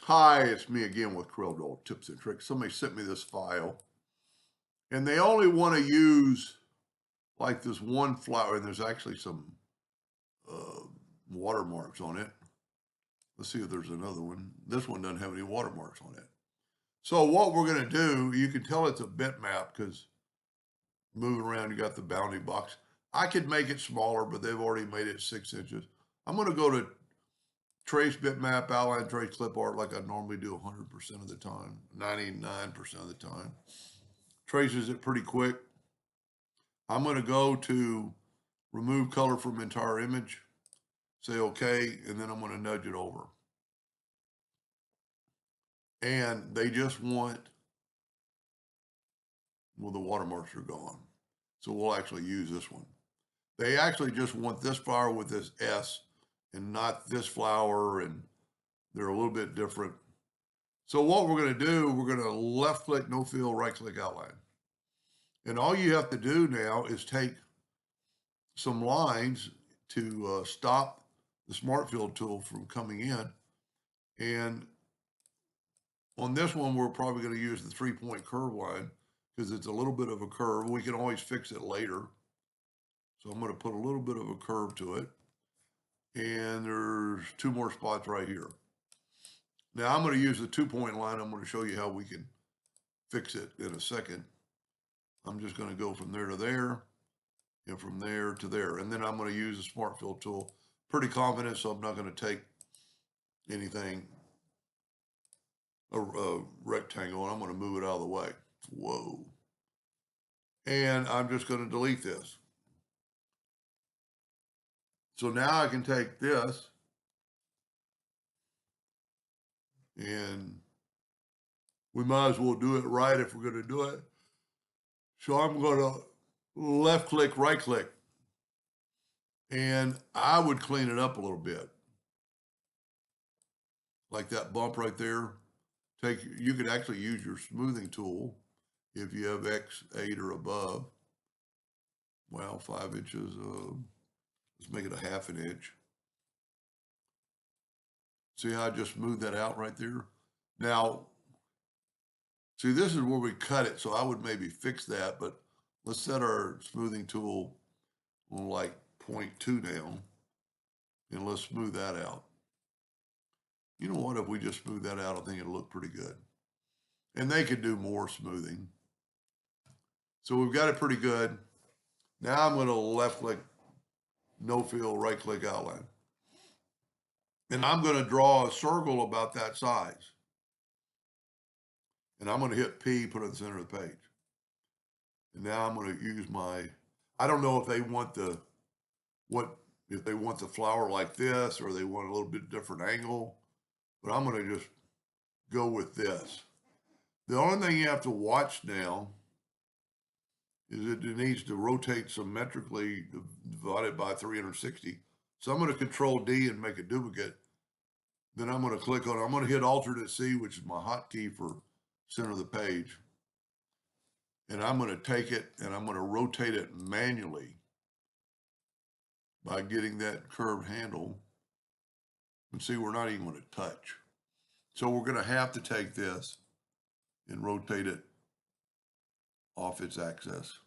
Hi, it's me again with Corel Tips and Tricks. Somebody sent me this file, and they only want to use like this one flower, and there's actually some uh, watermarks on it. Let's see if there's another one. This one doesn't have any watermarks on it. So what we're going to do, you can tell it's a bitmap because moving around, you got the bounding box. I could make it smaller, but they've already made it 6 inches. I'm going to go to trace bitmap, outline, trace clip art like I normally do 100% of the time, 99% of the time. Traces it pretty quick. I'm going to go to remove color from entire image, say okay, and then I'm going to nudge it over. And they just want, well, the watermarks are gone. So we'll actually use this one. They actually just want this flower with this S and not this flower, and they're a little bit different. So what we're going to do, we're going to left click, no fill, right click outline. And all you have to do now is take some lines to stop the Smart Fill tool from coming in. And on this one, we're probably going to use the 3-point curve line because it's a little bit of a curve. We can always fix it later. So I'm going to put a little bit of a curve to it. And there's 2 more spots right here. Now I'm going to use the 2-point line. I'm going to show you how we can fix it in a second. I'm just going to go from there to there and from there to there. And then I'm going to use the Smart Fill tool. Pretty confident, so I'm not going to take anything, a rectangle, and I'm going to move it out of the way. Whoa. And I'm just going to delete this. So now I can take this and we might as well do it right if we're going to do it. So I'm going to left click, right click, and I would clean it up a little bit. Like that bump right there. You could actually use your smoothing tool if you have X8 or above. Well, 5 inches, let's make it a 1/2 inch. See how I just moved that out right there? Now, see, this is where we cut it, so I would maybe fix that, but let's set our smoothing tool on like 0.2 now, and let's smooth that out. You know what, if we just smooth that out, I think it'll look pretty good. And they could do more smoothing. So we've got it pretty good. Now I'm going to left click, no fill, right click outline. And I'm going to draw a circle about that size. And I'm going to hit P, put it in the center of the page. And now I'm going to use I don't know if they want if they want the flower like this or they want a little bit different angle, but I'm going to just go with this. The only thing you have to watch now is that it needs to rotate symmetrically divided by 360. So I'm going to Control D and make a duplicate. Then I'm going to click on it. I'm going to hit Alternate C, which is my hotkey for center of the page. And I'm going to take it and I'm going to rotate it manually by getting that curved handle. And see, we're not even going to touch. So we're going to have to take this and rotate it off its axis.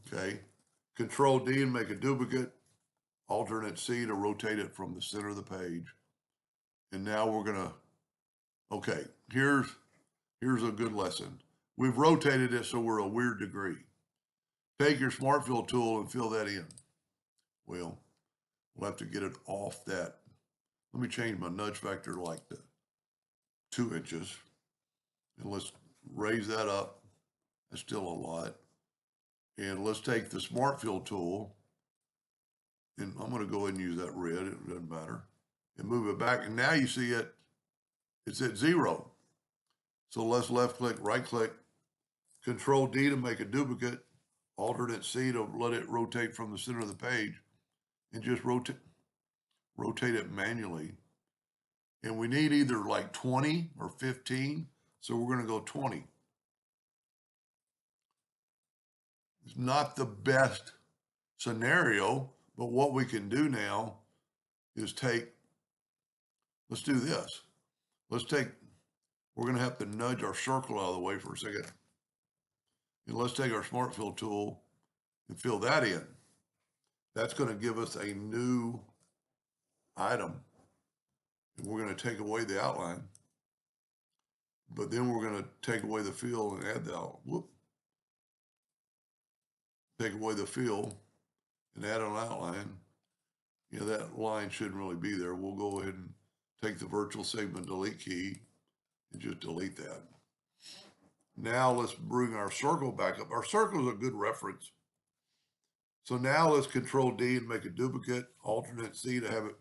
Okay. Control D and make a duplicate. Alternate C to rotate it from the center of the page. And now we're going to, okay, here's a good lesson. We've rotated it so we're a weird degree. Take your Smart Fill tool and fill that in. Well, we'll have to get it off that. Let me change my nudge factor like to 2 inches. And let's raise that up. That's still a lot. And let's take the Smart Fill tool. And I'm going to go ahead and use that red. It doesn't matter. And move it back. And now you see it's at 0. So let's left click, right click, Control D to make a duplicate, Alternate C to let it rotate from the center of the page, and just rotate it manually. And we need either like 20 or 15. So we're going to go 20. It's not the best scenario, but what we can do now is let's do this. we're going to have to nudge our circle out of the way for a second. And let's take our Smart Fill tool and fill that in. That's going to give us a new item. And we're going to take away the outline. But then we're going to take away the fill and add the outline. Take away the fill and add an outline. You know, that line shouldn't really be there. We'll go ahead and take the virtual segment delete key and just delete that. Now let's bring our circle back up. Our circle is a good reference. So now let's Control D and make a duplicate, Alternate C to have it.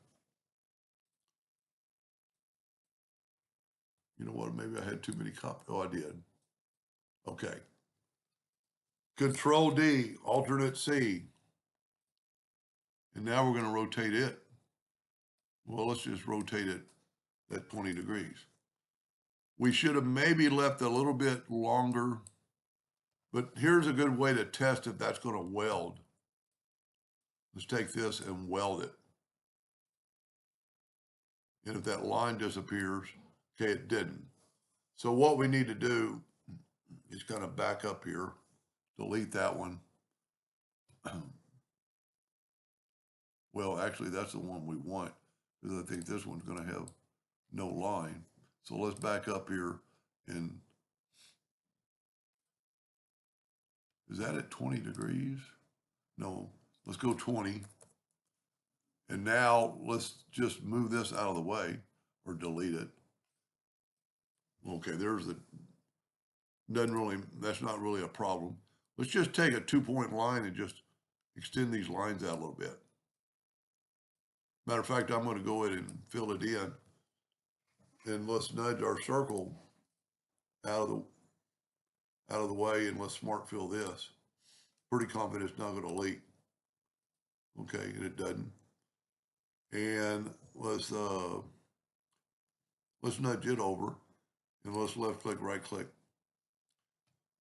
You know what? Maybe I had too many copies. Oh, I did. Okay. Control D, Alternate C. And now we're going to rotate it. Well, let's just rotate it at 20 degrees. We should have maybe left a little bit longer, but here's a good way to test if that's going to weld. Let's take this and weld it. And if that line disappears, okay, it didn't. So what we need to do is kind of back up here, delete that one. Well, actually, that's the one we want, because I think this one's going to have no line. So let's back up here, and is that at 20 degrees? No, let's go 20. And now let's just move this out of the way or delete it. Okay, there's the, that's not really a problem. Let's just take a 2-point line and just extend these lines out a little bit. Matter of fact, I'm going to go ahead and fill it in. And let's nudge our circle out of the way, and let's Smart Fill this. Pretty confident it's not going to leak. Okay, and it doesn't. And let's nudge it over, and let's left click, right click.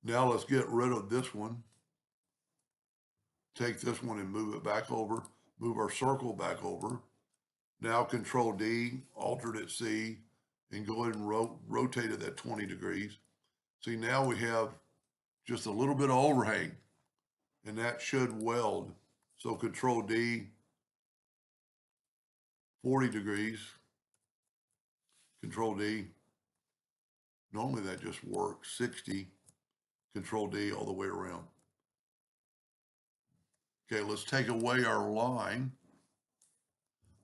Now let's get rid of this one. Take this one and move it back over. Move our circle back over. Now Control D, Alternate C, and go ahead and rotate it at 20 degrees. See, now we have just a little bit of overhang, and that should weld. So Control D, 40 degrees, Control D. Normally that just works, 60, Control D all the way around. Okay, let's take away our line,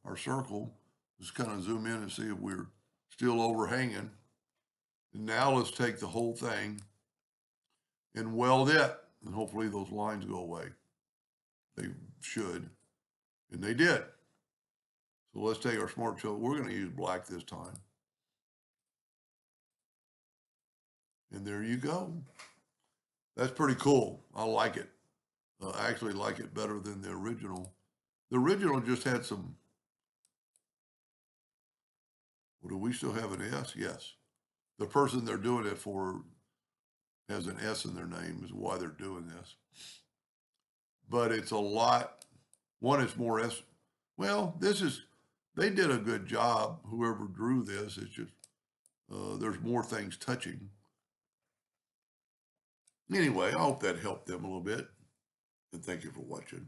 our circle. Let's kind of zoom in and see if we're still overhanging. And now let's take the whole thing and weld it, and hopefully those lines go away. They should, and they did. So let's take our Smart Fill. We're going to use black this time. And there you go. That's pretty cool. I like it. I actually like it better than the original. The original just had some, well, do we still have an S? Yes. The person they're doing it for has an S in their name, is why they're doing this. But it's a lot, one, it's more S. Well, they did a good job, whoever drew this. It's just, there's more things touching. Anyway, I hope that helped them a little bit. And thank you for watching.